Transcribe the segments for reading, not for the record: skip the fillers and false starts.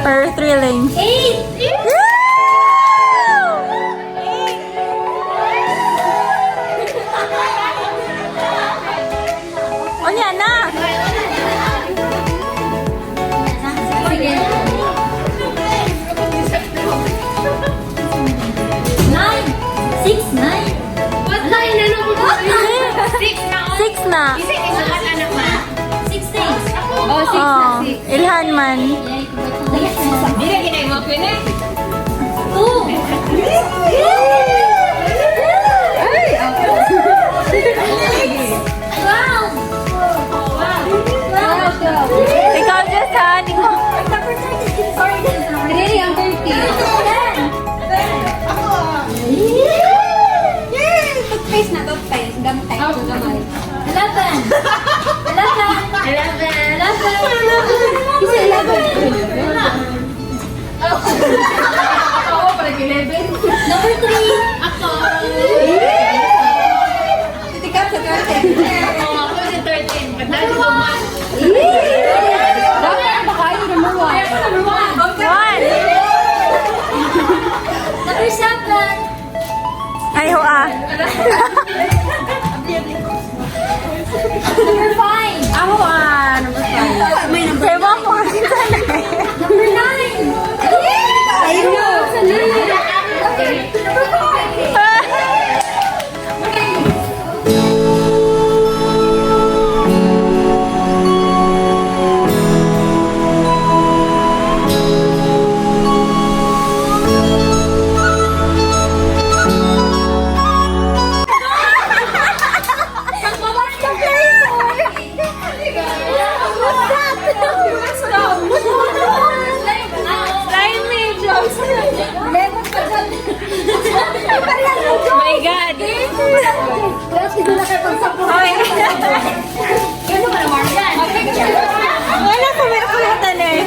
Or thrilling? 8! O yan na! Sige. 9! 6, 9! What? 9 na naman po. 6 na. 6 na. Kasi isang anak na. 6 days. Oh, 6 na. Oh, Ilhan man. Hindi na ginay mo, Pwede. 2! Wow! Ikaw just ha, hindi ko. Really, ang 30. 10! Toothpaste na, toothpaste. Gamot tayo sa gamay. 11! 11! 11! Kasi 11. Ako, parang 11. Number 3. Ako. Titikap sa 13. Ako sa 13. Pagdali ko man. Dami ang bakayo number 1. Number 1. Number 7. Ay, ho ah. Number 5. Ako ah, number 5. May number 5. Sayo ko kasi sana eh. Number 9. Ayun na. Sa 9. Number 5. My God. Wala ko may kulatan eh.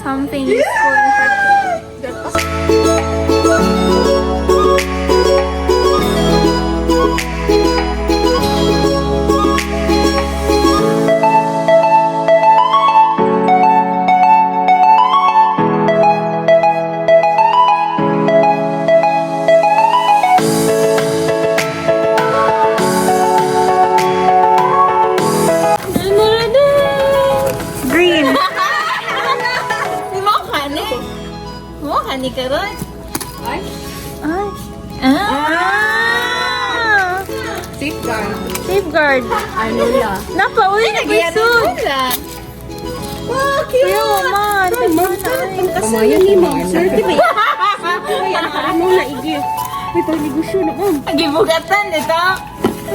Something useful in Green. Hani ka ron? Ay. Ay. Ah. Safeguard. Ano la? Napauwi na kusog. Wow, Kuya, mama. Kamayan ni ma'am. Sir, di ba? Ano na igi? May paligusyo na ma'am. Gibugatan ito.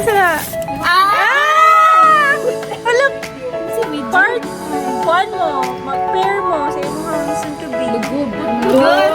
Saan? Ah! Alam. Part 1 mo. Mag-pair mo sa iyong mga soon to be. Good.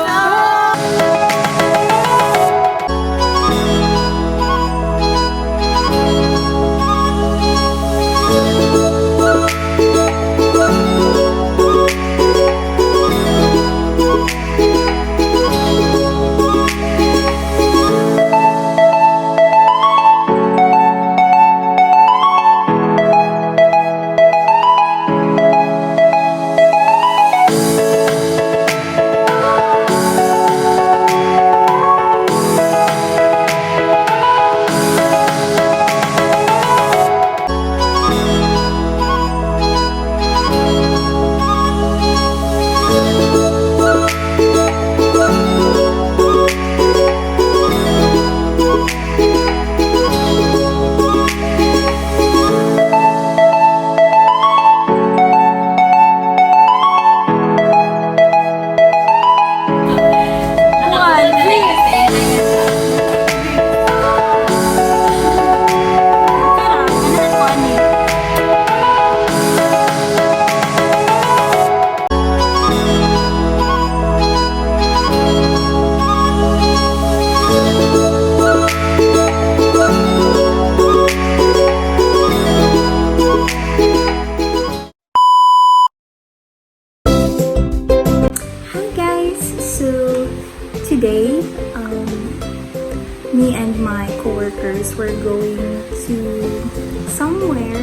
somewhere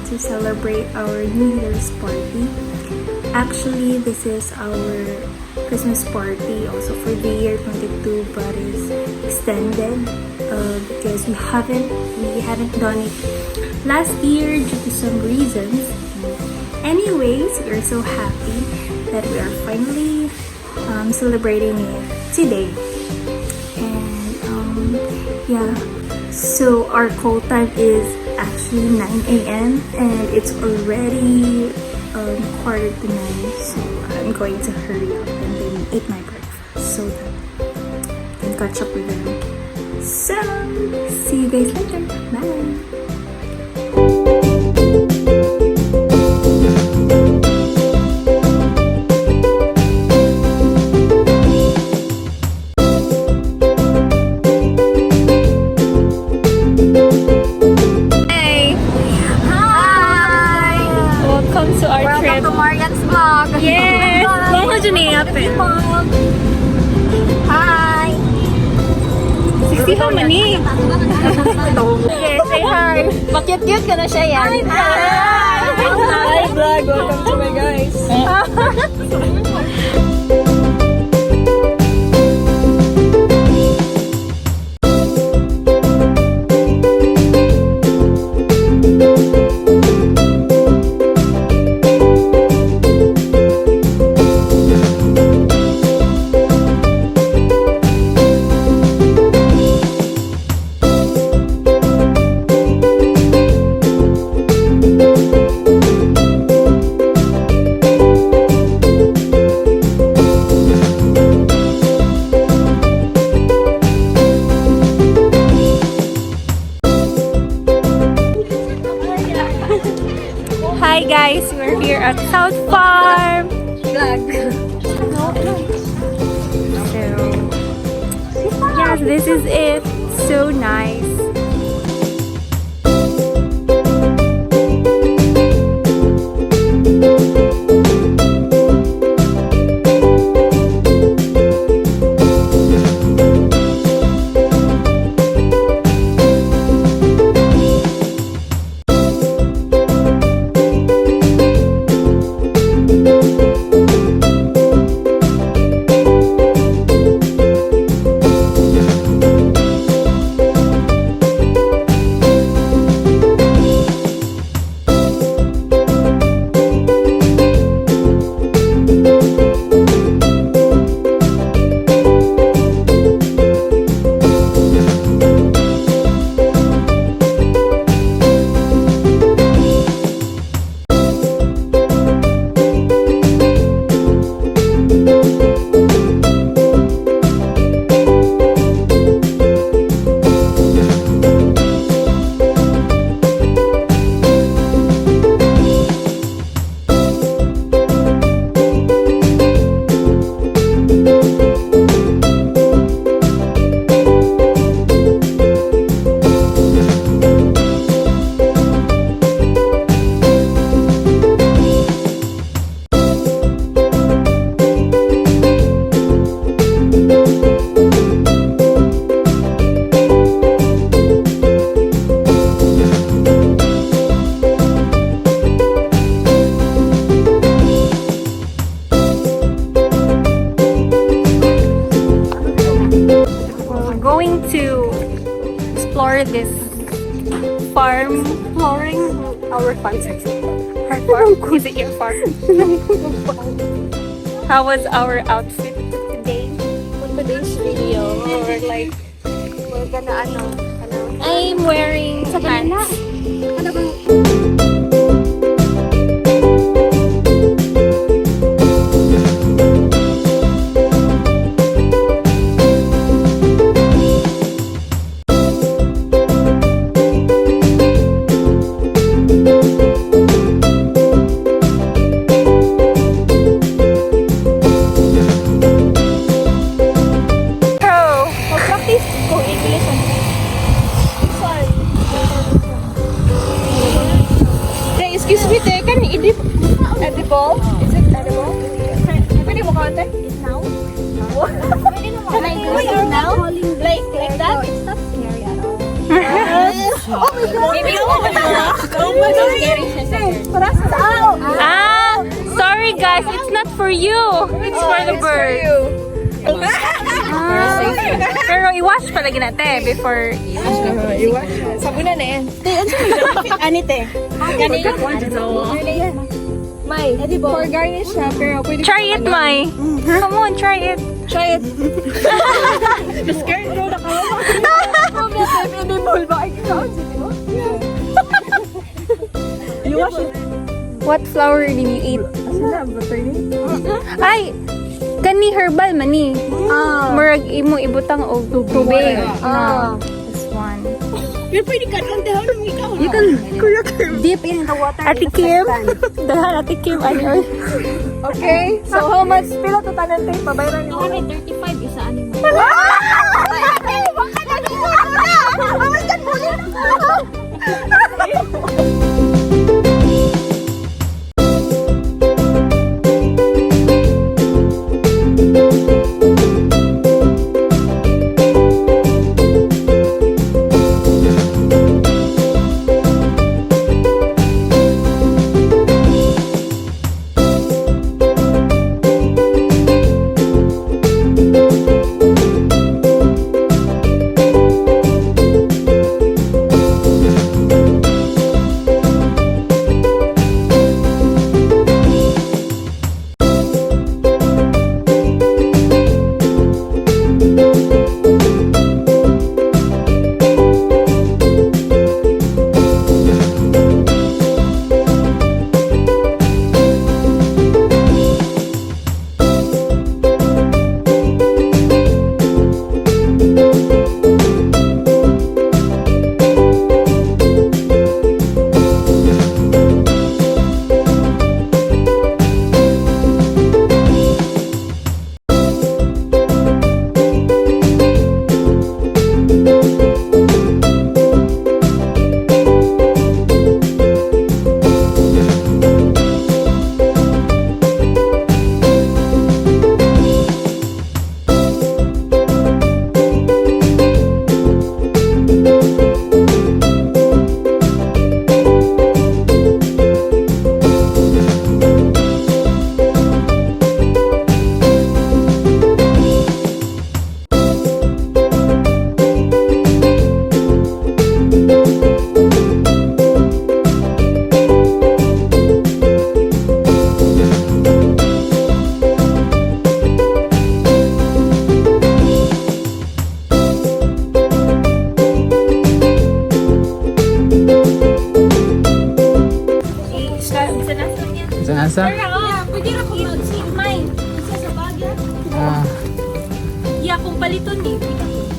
to celebrate our New Year's party. Actually, this is our Christmas party also for the year 22, but it's extended because we haven't done it last year due to some reasons. Anyways, we're so happy that we are finally celebrating it today. And yeah, so our call time is actually 9 a.m. and it's already 8:45, so I'm going to hurry up and then eat my breakfast so that I can catch up with them. So, see you guys later. Bye! Yes! Welcome to Neapin. Hi! 60 how many? Okay, say hi. Makyut-cute ka na siya yan. Hi vlog! Welcome to my guys. Hi guys, we're here at South Farm. Vlog. So, yes, this is it. So nice. This farm flooring our farm. Our farm? Is it your farm? How was our outfit today? For today's video, we're like, we're gonna I'm wearing pants. Ano bang Excuse me, te, can you edible? Is it edible? Pwede mo konti? now? Can I do it now? Like that? It's not scary at all. Ah, sorry guys, it's not for you. It's for the bird. Pero i-wash pala ginate before Iwash. Sabunan na yan. Ani te. May, for garnish siya, pero pwede try it, Mai. Come on, try it. Try it. Scared bro na kayo. Edible ba? Ay, kailangan siya, di ba? Iwash it. What flower did you eat? Sila, butter ni? Ay, kani herbal mani. Murag imo ibutang og tubig. This one. Pero pwede ka lang dahon ng ikaw. You can Dip in the water. Ate Kim. Dahan Ate Kim ano. Okay, so how much? Pila to tanan tayo? Pabayaran niyo. 35 isa ani mo. Asa? Pwede na kung mag-save mine. Isa sa bagya. Yeah, kung paliton ni.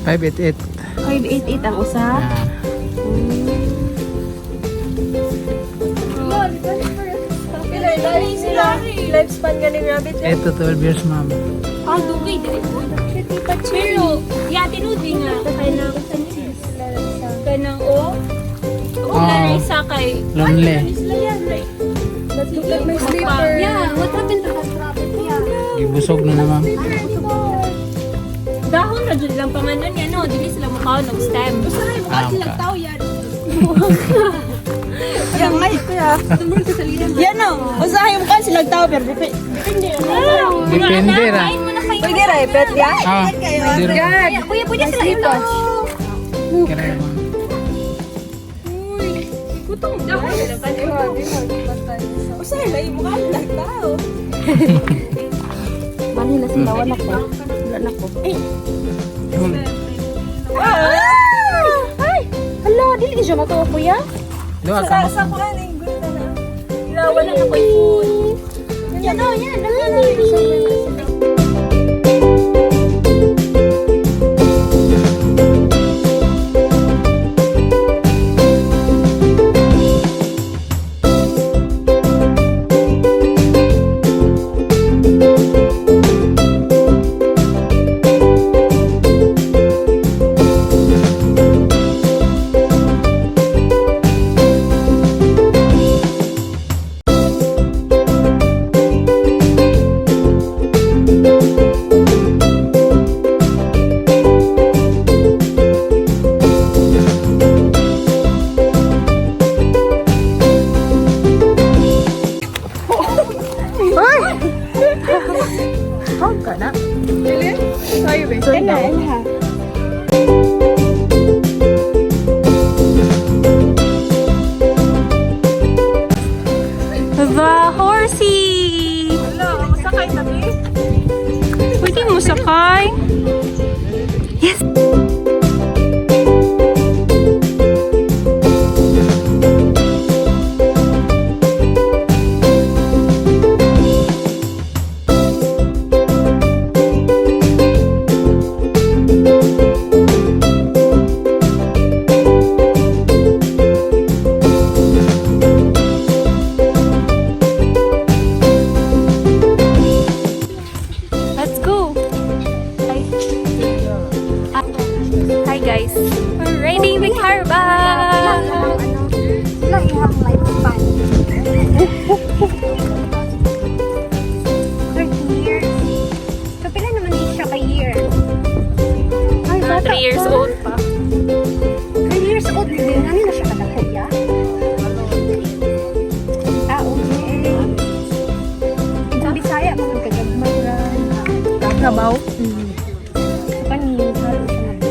588. 588 ang usa. Lifespan ganing rabbit yan. 8 to 12 years, ma'am. Dugay dili po. Pero, yeah, tinudi nga. Kanang o. Kung nanay sa kay. Lonely. Sila yan, right? Look like my sleeper. Yeah, what happened to that rabbit? Yeah. Ibusog na ma'am. Dahon na dyan lang panganon yan, no? Dili sila mukha ng stem. Gusto na yung mukha silang tao yan. Yan nga, kuya. Yan no. Usahay mo ka silang tao, pero depende. Depende ra. Pwede ra, pet ya? Dire. Kuya, pwede sila ito. Kira ma'am. Kutong dahon nila ka. Usahay lang yung mukha silang tao. Mali na sila, wala ko. Wala ko. Ay! Hala, dili di siya matuwa, kuya. Doa ka Sa ko ano yung gulo na lang. Wala na ko yung food. Yan o, yan. Dali. fun. 30 years. So, pila naman din siya ka-year? Ay, 3 years old pa. 3 years old din. Ano na siya kadakaya? Ah, okay. Sa Bisaya, mga kagagmay ra. Nabaw. Panis, halo siya na.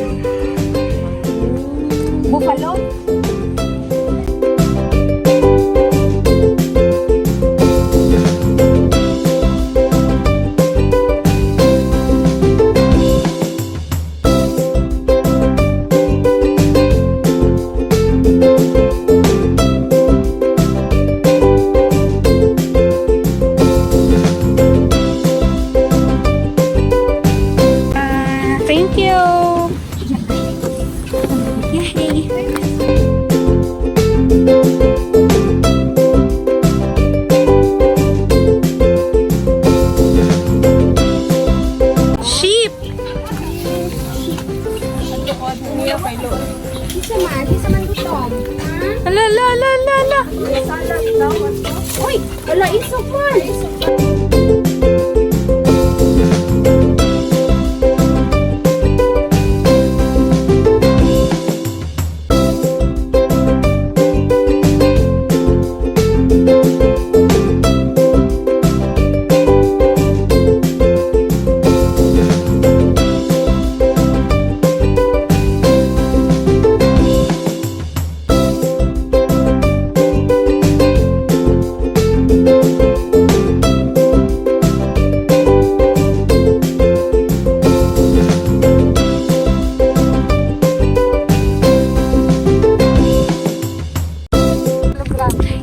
Buffalo? Thank you. Yay! Sheep. Isa man gutom. Ala, ala, ala, ala, ala. Uy! Wala isok man!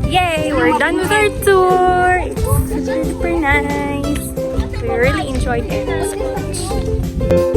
Yay, we're done with our tour. It's super nice. We really enjoyed it so much.